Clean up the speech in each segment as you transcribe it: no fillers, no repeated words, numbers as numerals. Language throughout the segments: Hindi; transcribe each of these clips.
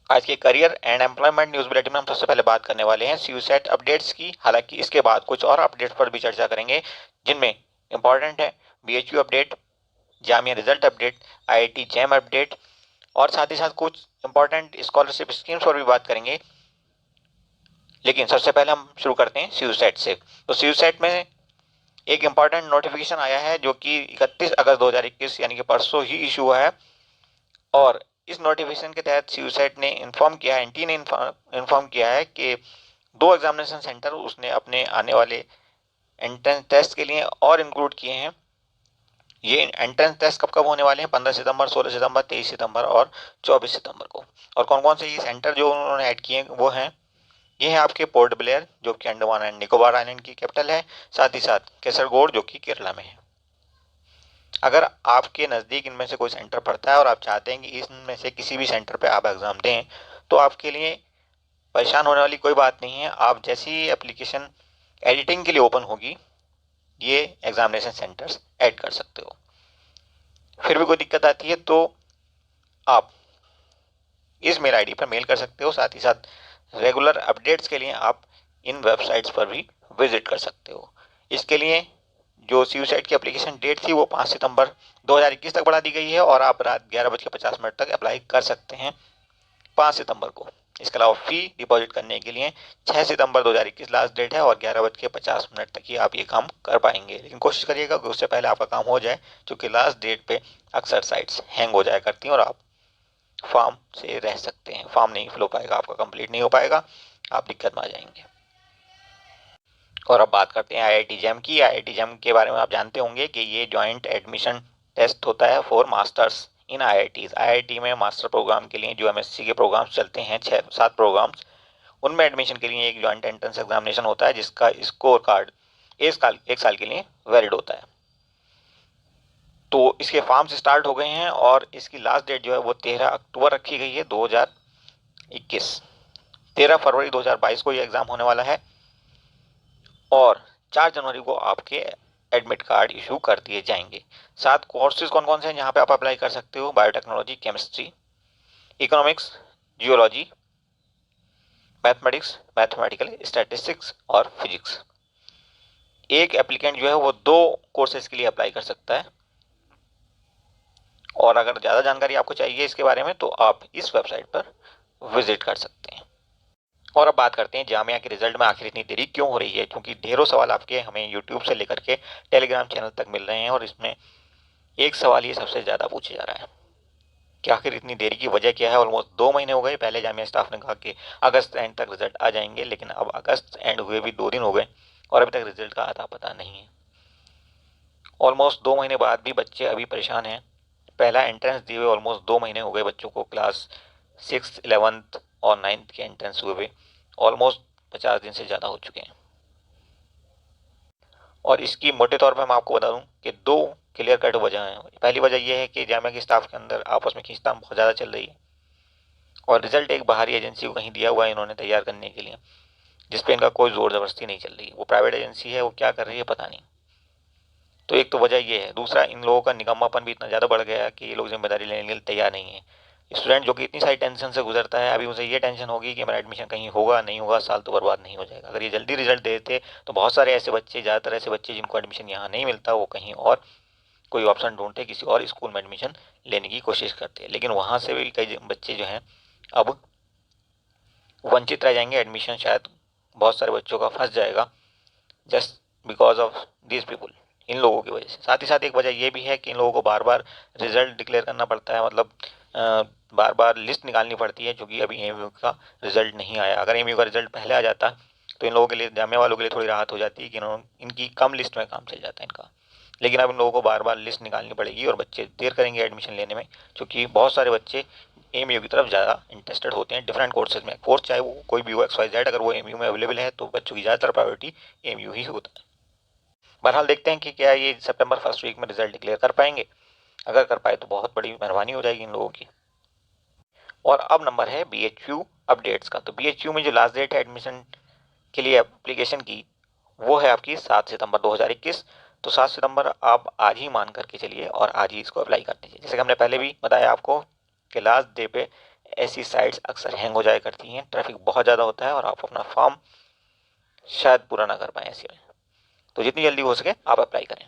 आज के career and employment news bulletin में हम सबसे पहले बात करने वाले हैं सीयूसेट अपडेट्स की। हालांकि इसके बाद कुछ और अपडेट्स पर भी चर्चा करेंगे, जिनमें इंपॉर्टेंट है BHU update, Jamia result update, IIT jam update और साथ ही साथ कुछ इंपॉर्टेंट स्कॉलरशिप स्कीम्स पर भी बात करेंगे। लेकिन सबसे पहले हम शुरू करते हैं सीयूसेट से। तो सीयूसेट में एक इंपॉर्टेंट नोटिफिकेशन आया है जो कि 31 अगस्त 2021 यानी कि परसों ही इशू हुआ है। और इस नोटिफिकेशन के तहत सीयूसेट ने इन्फॉर्म किया है, एनटी ने इन्फॉर्म किया है कि 2 एग्जामिनेशन सेंटर उसने अपने आने वाले एंट्रेंस टेस्ट के लिए और इंक्लूड किए हैं। ये एंट्रेंस टेस्ट कब कब होने वाले हैं? 15 सितंबर, 16 सितंबर, 23 सितंबर और 24 सितंबर को। और कौन कौन से ये सेंटर जो उन्होंने ऐड किए हैं वो हैं, ये है आपके पोर्ट ब्लेयर जो कि अंडमान एंड निकोबार आइलैंड की कैपिटल है, साथ ही साथ केसरगोड जो कि केरला में है। अगर आपके नज़दीक इनमें से कोई सेंटर पड़ता है और आप चाहते हैं कि इनमें से किसी भी सेंटर पे आप एग्ज़ाम दें, तो आपके लिए परेशान होने वाली कोई बात नहीं है। आप जैसी ही एप्लीकेशन एडिटिंग के लिए ओपन होगी, ये एग्जामिनेशन सेंटर्स ऐड कर सकते हो। फिर भी कोई दिक्कत आती है तो आप इस मेल आईडी पर मेल कर सकते हो। साथ ही साथ रेगुलर अपडेट्स के लिए आप इन वेबसाइट्स पर भी विजिट कर सकते हो। इसके लिए जो सीयूसेट की एप्लीकेशन डेट थी वो 5 सितंबर 2021 तक बढ़ा दी गई है और आप रात 11:50 तक अप्लाई कर सकते हैं 5 सितंबर को। इसके अलावा फी डिपॉजिट करने के लिए 6 सितंबर 2021 लास्ट डेट है और 11:50 तक ही आप ये काम कर पाएंगे। लेकिन कोशिश करिएगा कि उससे पहले आपका काम हो जाए, क्योंकि लास्ट डेट पे अक्सर साइट्स हैंग हो जाया करती हैं और आप फॉर्म से रह सकते हैं। फॉर्म नहीं फिल हो पाएगा, आपका कंप्लीट नहीं हो पाएगा, आप दिक्कत में आ जाएंगे। और अब बात करते हैं आईआईटी जैम की। आईआईटी जैम के बारे में आप जानते होंगे कि ये जॉइंट एडमिशन टेस्ट होता है for masters in IITs. IIT में मास्टर प्रोग्राम के लिए जो एमएससी के प्रोग्राम्स चलते हैं, 6-7 प्रोग्राम्स, उनमें एडमिशन के लिए एक जॉइंट एंट्रेंस एग्जामिनेशन होता है जिसका स्कोर कार्ड एक साल के लिए वैलिड होता है। तो इसके फॉर्म्स स्टार्ट हो गए हैं और इसकी लास्ट डेट जो है वो 13 अक्टूबर रखी गई है 2021। 13 फरवरी 2022 को ये एग्ज़ाम होने वाला है और 4 जनवरी को आपके एडमिट कार्ड इशू कर दिए जाएंगे। 7 कोर्सेज कौन कौन से हैं जहाँ पे आप अप्लाई कर सकते हो? Biotechnology, chemistry, economics, geology, mathematics, mathematical statistics और फिजिक्स। एक एप्लीकेंट जो है वो 2 कोर्सेज के लिए अप्लाई कर सकता है। और अगर ज़्यादा जानकारी आपको चाहिए इसके बारे में तो आप इस वेबसाइट पर विजिट कर सकते हैं। और अब बात करते हैं जामिया के रिजल्ट में आखिर इतनी देरी क्यों हो रही है, क्योंकि ढेरों सवाल आपके हमें यूट्यूब से लेकर के टेलीग्राम चैनल तक मिल रहे हैं और इसमें एक सवाल ये सबसे ज़्यादा पूछा जा रहा है कि आखिर इतनी देरी की वजह क्या है। ऑलमोस्ट 2 महीने हो गए। पहले जामिया स्टाफ ने कहा कि अगस्त एंड तक रिजल्ट आ जाएंगे, लेकिन अब अगस्त एंड हुए भी 2 दिन हो गए और अभी तक रिजल्ट का आता पता नहीं है। ऑलमोस्ट 2 महीने बाद भी बच्चे अभी परेशान हैं। पहला एंट्रेंस दिए हुए ऑलमोस्ट 2 महीने हो गए बच्चों को। क्लास 6, 11th और 9th के एंट्रेंस हुए हुए ऑलमोस्ट 50 दिन से ज़्यादा हो चुके हैं। और इसकी मोटे तौर पर मैं आपको बता दूं कि 2 क्लियर कट वजह हैं। पहली वजह यह है कि जामिया के स्टाफ के अंदर आपस में खींचतान बहुत ज़्यादा चल रही है और रिजल्ट एक बाहरी एजेंसी को कहीं दिया हुआ है इन्होंने तैयार करने के लिए, जिसपे इनका कोई ज़ोर ज़बरदस्ती नहीं चल रही है। वो प्राइवेट एजेंसी है, वो क्या कर रही है पता नहीं। तो एक तो वजह ये है। दूसरा, इन लोगों का निकम्मापन भी इतना ज़्यादा बढ़ गया कि ये लोग जिम्मेदारी लेने के लिए तैयार नहीं है। स्टूडेंट जो कि इतनी सारी टेंशन से गुजरता है, अभी उसे ये टेंशन होगी कि मेरा एडमिशन कहीं होगा नहीं होगा, साल तो बर्बाद नहीं हो जाएगा। अगर ये जल्दी रिजल्ट दे देते तो बहुत सारे ऐसे बच्चे, ज़्यादातर ऐसे बच्चे जिनको एडमिशन यहाँ नहीं मिलता, वो कहीं और कोई ऑप्शन ढूंढते, किसी और स्कूल में एडमिशन लेने की कोशिश करते हैं। लेकिन वहाँ से भी कई बच्चे जो हैं अब वंचित रह जाएंगे। एडमिशन शायद बहुत सारे बच्चों का फंस जाएगा just because of this people, इन लोगों की वजह से। साथ ही साथ एक वजह ये भी है कि इन लोगों को बार बार रिजल्ट डिक्लेयर करना पड़ता है, मतलब बार बार लिस्ट निकालनी पड़ती है, क्योंकि अभी एमयू का रिजल्ट नहीं आया। अगर एमयू का रिजल्ट पहले आ जाता तो इन लोगों के लिए, जामिया वालों के लिए थोड़ी राहत हो जाती है कि इनकी कम लिस्ट में काम चल जाता है इनका। लेकिन अब इन लोगों को बार बार लिस्ट निकालनी पड़ेगी और बच्चे देर करेंगे एडमिशन लेने में, क्योंकि बहुत सारे बच्चे एमयू की तरफ ज़्यादा इंटरेस्टेड होते हैं डिफरेंट कोर्सेज में। कोर्स चाहे वो कोई भी हो, XYZ, अगर वो एमयू में अवेलेबल है तो बच्चों की ज़्यादातर प्रायोरिटी एमयू ही होता है। बहरहाल देखते हैं कि क्या ये सितंबर फर्स्ट वीक में रिजल्ट डिक्लेयर कर पाएंगे। अगर कर पाए तो बहुत बड़ी मेहरबानी हो जाएगी इन लोगों की। और अब नंबर है बीएचयू अपडेट्स का। तो बीएचयू में जो लास्ट डेट है एडमिशन के लिए एप्लीकेशन की, वो है आपकी 7 सितंबर 2021। तो 7 सितंबर आप आज ही मान करके चलिए और आज ही इसको अप्लाई कर दीजिए। जैसे कि हमने पहले भी बताया आपको कि लास्ट डे पे ऐसी साइट्स अक्सर हैंग हो जाया करती हैं, ट्रैफिक बहुत ज़्यादा होता है और आप अपना फॉर्म शायद पूरा ना कर पाएँ ऐसे में। तो जितनी जल्दी हो सके आप अप्लाई करें।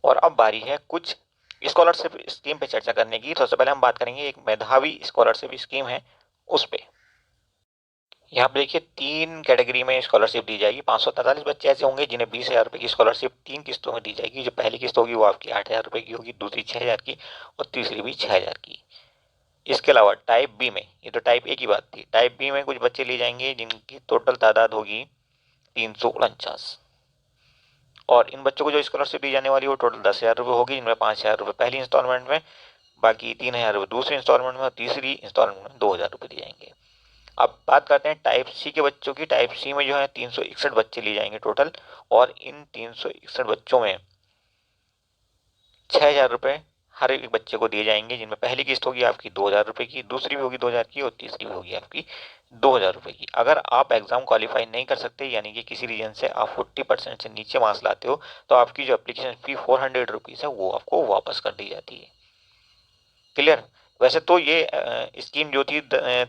और अब बारी है कुछ स्कॉलरशिप स्कीम पे चर्चा करने की। तो सबसे पहले हम बात करेंगे एक मेधावी स्कॉलरशिप स्कीम है उस पे। यहाँ पे देखिए 3 कैटेगरी में स्कॉलरशिप दी जाएगी। 543 बच्चे ऐसे होंगे जिन्हें 20,000 रुपये की स्कॉलरशिप 3 किस्तों में दी जाएगी। जो पहली किस्त होगी वो आपकी 8,000 रुपये की होगी, दूसरी 6,000 की और तीसरी भी 6,000 की। इसके अलावा टाइप बी में, ये तो टाइप ए की बात थी, टाइप बी में कुछ बच्चे लिए जाएंगे जिनकी टोटल तादाद होगी 349। और इन बच्चों को जो स्कॉलरशिप दी जाने वाली है वो टोटल 10,000 रुपये होगी, जिनमें 5,000 रुपये पहली इंस्टॉलमेंट में, बाकी 3,000 रुपये दूसरी इंस्टॉलमेंट में और तीसरी इंस्टॉलमेंट में 2,000 रुपये दिए जाएंगे। अब बात करते हैं टाइप सी के बच्चों की। टाइप सी में जो है 361 बच्चे लिए जाएंगे टोटल, और इन 361 बच्चों में 6,000 रुपये हर एक बच्चे को दिए जाएंगे, जिनमें पहली किस्त होगी आपकी 2,000 रुपये की, दूसरी भी होगी 2,000 की और तीसरी भी होगी आपकी 2,000 रुपये की। अगर आप एग्जाम क्वालिफाई नहीं कर सकते, यानी कि किसी रीजन से आप 40% से नीचे मार्क्स लाते हो, तो आपकी जो एप्लीकेशन फी 400 रुपीज़ है वो आपको वापस कर दी जाती है। क्लियर। वैसे तो ये स्कीम जो थी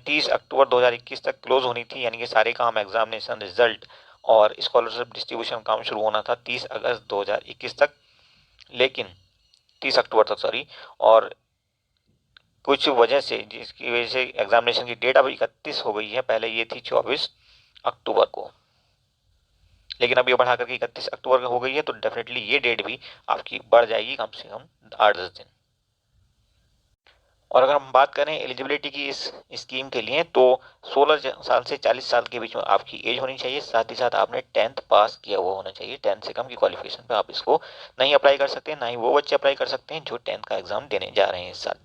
30 अक्टूबर 2021 तक क्लोज होनी थी, यानी कि सारे काम, एग्जामिनेशन, रिजल्ट और स्कॉलरशिप डिस्ट्रीब्यूशन काम शुरू होना था 30 अगस्त 2021 तक, लेकिन 30 अक्टूबर तक सॉरी। और कुछ वजह से, जिसकी वजह से एग्जामिनेशन की डेट अब 31 हो गई है। पहले ये थी 24 अक्टूबर को, लेकिन अब ये बढ़ा करके 31 अक्टूबर हो गई है। तो डेफिनेटली ये डेट भी आपकी बढ़ जाएगी कम से कम 8-10 दिन। और अगर हम बात करें एलिजिबिलिटी की इस स्कीम के लिए, तो 16 साल से 40 साल के बीच में आपकी एज होनी चाहिए। साथ ही साथ आपने 10th पास किया हुआ होना चाहिए। 10th से कम की क्वालिफिकेशन पे आप इसको नहीं अप्लाई कर सकते, ना ही वो बच्चे अप्लाई कर सकते हैं जो 10th का एग्जाम देने जा रहे हैं इस साल।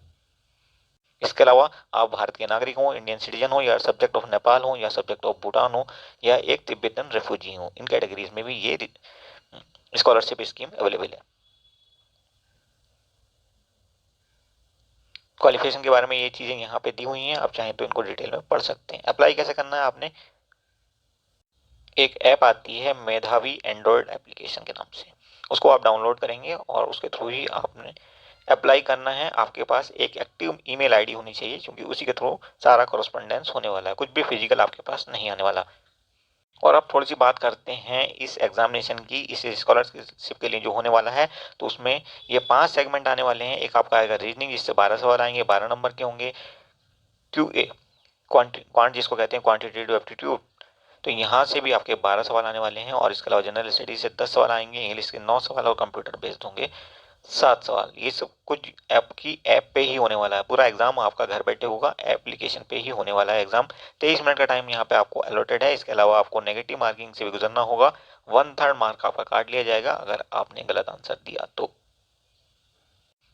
इसके अलावा आप भारत के नागरिक हो, इंडियन सिटीजन हो, या सब्जेक्ट ऑफ नेपाल हो, या सब्जेक्ट ऑफ भूटान हो, या एक तिब्बतन रेफ्यूजी हो, इन कैटेगरीज में भी ये स्कॉलरशिप स्कीम अवेलेबल है। क्वालिफिकेशन के बारे में ये चीज़ें यहाँ पे दी हुई हैं, आप चाहें तो इनको डिटेल में पढ़ सकते हैं। अप्लाई कैसे करना है आपने, एक ऐप आती है मेधावी एंड्रॉयड एप्लीकेशन के नाम से, उसको आप डाउनलोड करेंगे और उसके थ्रू ही आपने अप्लाई करना है। आपके पास एक एक्टिव ईमेल आईडी होनी चाहिए, क्योंकि उसी के थ्रू सारा कॉरेस्पॉन्डेंस होने वाला है, कुछ भी फिजिकल आपके पास नहीं आने वाला। और अब थोड़ी सी बात करते हैं इस एग्जामिनेशन की, इस स्कॉलरशिप के लिए जो होने वाला है। तो उसमें ये 5 सेगमेंट आने वाले हैं। एक आपका आएगा रीजनिंग, जिससे 12 सवाल आएंगे, 12 नंबर के होंगे। QA, क्वांट जिसको कहते हैं क्वांटिटेटिव एप्टीट्यूड, तो यहाँ से भी आपके 12 सवाल आने वाले हैं। और इसके अलावा जनरल स्टडीज से 10 सवाल आएंगे, इंग्लिश के 9 सवाल और कंप्यूटर बेस्ड होंगे 7 सवाल। ये सब कुछ ऐप पे ही होने वाला है। पूरा एग्जाम आपका घर बैठे होगा, एप्लीकेशन पे ही होने वाला है एग्जाम। 23 मिनट का टाइम यहाँ पे आपको अलॉटेड है। इसके अलावा आपको नेगेटिव मार्किंग से भी गुजरना होगा। 1/3 मार्क आपका काट लिया जाएगा अगर आपने गलत आंसर दिया तो।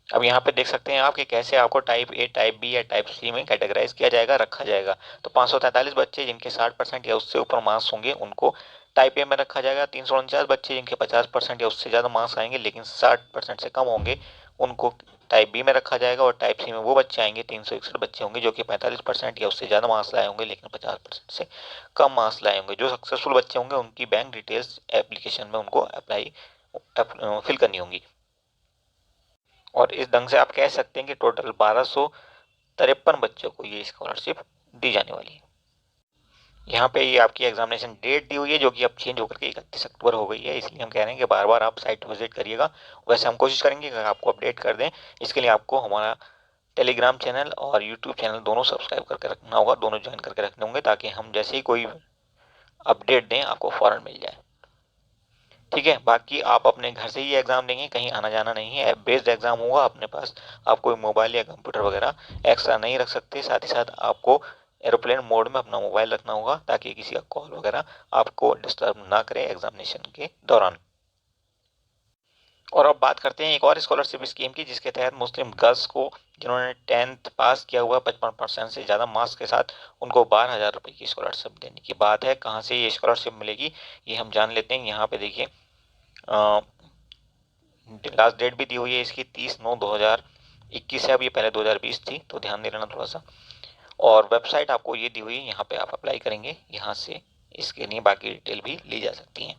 अब यहाँ पे देख सकते हैं आप कि कैसे आपको टाइप ए, टाइप बी या टाइप सी में कैटेगराइज किया जाएगा, रखा जाएगा। तो 543 बच्चे जिनके 60% या उससे ऊपर मार्क्स होंगे उनको टाइप ए में रखा जाएगा। 349 बच्चे जिनके 50% या उससे ज़्यादा मार्क्स आएंगे लेकिन 60% से कम होंगे उनको टाइप बी में रखा जाएगा। और टाइप सी में वो बच्चे आएंगे, 361 बच्चे होंगे जो कि 45% या उससे ज़्यादा मार्क्स लाए होंगे लेकिन 50% से कम मार्क्स लाए होंगे। जो सक्सेसफुल बच्चे होंगे उनकी बैंक डिटेल्स एप्लीकेशन में उनको अप्लाई फिल करनी होंगी। और इस ढंग से आप कह सकते हैं कि टोटल 1253 बच्चों को ये स्कॉलरशिप दी जाने वाली है। यहाँ पे ये आपकी एग्जामिनेशन डेट दी हुई है जो कि अब चेंज होकर के 31 अक्टूबर हो गई है, इसलिए हम कह रहे हैं कि बार बार आप साइट विजिट करिएगा। वैसे हम कोशिश करेंगे कि आपको अपडेट कर दें। इसके लिए आपको हमारा टेलीग्राम चैनल और यूट्यूब चैनल दोनों सब्सक्राइब करके रखना होगा, दोनों ज्वाइन करके रखने होंगे, ताकि हम जैसे ही कोई अपडेट दें आपको फ़ौरन मिल जाए। ठीक है। बाकी आप अपने घर से ही एग्जाम देंगे, कहीं आना जाना नहीं है, ऐप बेस्ड एग्जाम होगा। अपने पास आप कोई मोबाइल या कंप्यूटर वगैरह एक्स्ट्रा नहीं रख सकते। साथ ही साथ आपको एरोप्लेन मोड में अपना मोबाइल रखना होगा ताकि किसी का कॉल वगैरह आपको डिस्टर्ब ना करे एग्जामिनेशन के दौरान। और अब बात करते हैं एक और स्कॉलरशिप स्कीम की, जिसके तहत मुस्लिम गर्ल्स को जिन्होंने 10th पास किया हुआ 55% से ज़्यादा मार्क्स के साथ, उनको 12,000 रुपये की स्कॉलरशिप देने की बात है। कहाँ से ये स्कॉलरशिप मिलेगी ये हम जान लेते हैं। यहाँ पे देखिए लास्ट डेट भी दी हुई है इसकी 30/9/2021 है। अब ये पहले 2020 थी, तो ध्यान दे लेना थोड़ा सा। और वेबसाइट आपको ये दी हुई है, यहाँ पे आप अप्लाई करेंगे, यहाँ से इसके लिए बाकी डिटेल भी ली जा सकती हैं।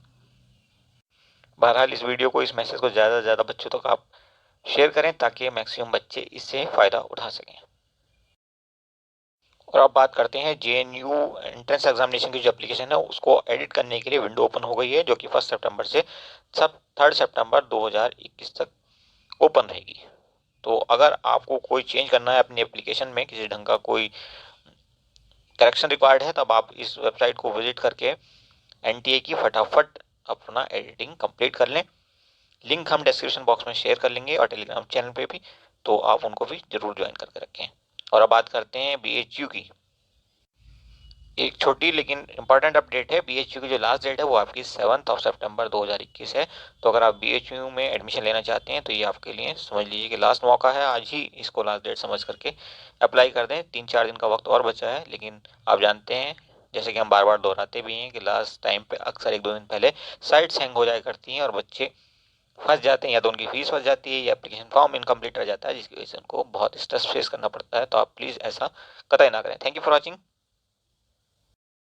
बहरहाल इस वीडियो को, इस मैसेज को ज़्यादा से ज़्यादा बच्चों तक आप शेयर करें ताकि मैक्सिमम बच्चे इससे फ़ायदा उठा सकें। और अब बात करते हैं JNU एंट्रेंस एग्जामिनेशन की जो एप्लीकेशन है उसको एडिट करने के लिए विंडो ओपन हो गई है, जो कि 1 सितंबर से 3 सितंबर 2021 तक ओपन रहेगी। तो अगर आपको कोई चेंज करना है अपनी एप्लीकेशन में, किसी ढंग का कोई करेक्शन रिक्वायर्ड है, तब आप इस वेबसाइट को विजिट करके NTA की फटाफट अपना एडिटिंग कंप्लीट कर लें। लिंक हम डिस्क्रिप्शन बॉक्स में शेयर कर लेंगे और टेलीग्राम चैनल पे भी, तो आप उनको भी जरूर ज्वाइन करके रखें। और अब बात करते हैं BHU की। एक छोटी लेकिन इंपॉर्टेंट अपडेट है, BHU की जो लास्ट डेट है वो आपकी 7 सितंबर 2021 है। तो अगर आप BHU में एडमिशन लेना चाहते हैं तो ये आपके लिए समझ लीजिए कि लास्ट मौका है, आज ही इसको लास्ट डेट समझ करके अप्लाई कर दें। 3-4 दिन का वक्त और बचा है, लेकिन आप जानते हैं, जैसे कि हम बार बार दोहराते भी हैं, कि लास्ट टाइम पे अक्सर 1-2 दिन पहले साइट्स हैंग हो जाया करती हैं और बच्चे फंस जाते हैं, या तो उनकी फीस फंस जाती है या एप्लीकेशन फॉर्म इनकम्प्लीट रह जाता है, जिसकी वजह से उनको बहुत स्ट्रेस फेस करना पड़ता है। तो आप प्लीज़ ऐसा कतई ना करें। Thank you for watching.